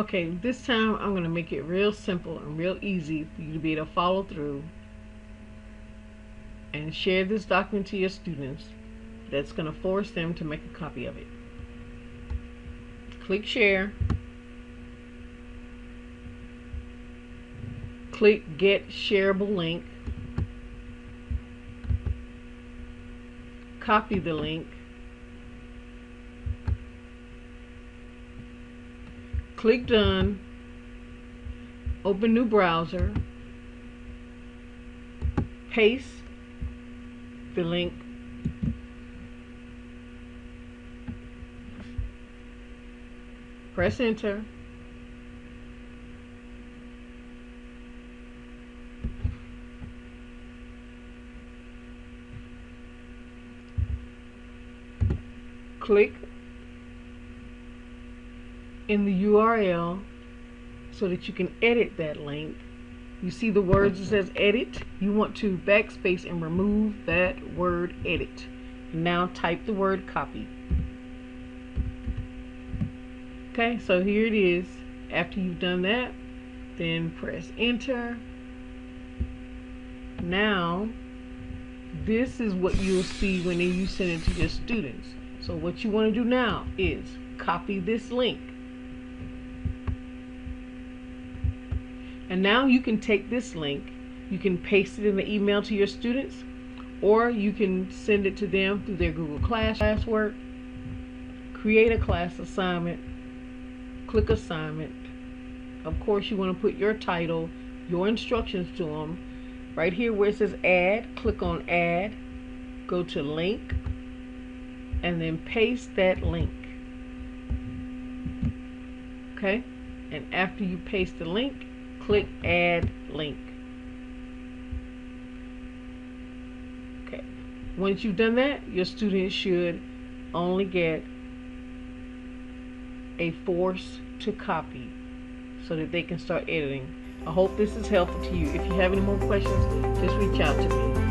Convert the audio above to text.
Okay, this time I'm going to make it real simple and real easy for you to be able to follow through and share this document to your students. That's going to force them to make a copy of it. Click share. Click get shareable link. Copy the link. Click done. Open new browser. Paste the link. Press enter. Click in the URL so that you can edit that link. You see the words that says edit? You want to backspace and remove that word edit. Now type the word copy. Okay, so here it is. After you've done that, then press enter. Now, this is what you'll see when you send it to your students. So what you want to do now is copy this link. And now you can take this link, you can paste it in the email to your students, or you can send it to them through their Google classwork. Create a class assignment, click assignment. Of course you want to put your title, your instructions to them. Right here where it says add, click on add, go to link, and then paste that link. Okay, and after you paste the link, click add link. Okay, once you've done that, your students should only get a force to copy so that they can start editing. I hope this is helpful to you. If you have any more questions, just reach out to me.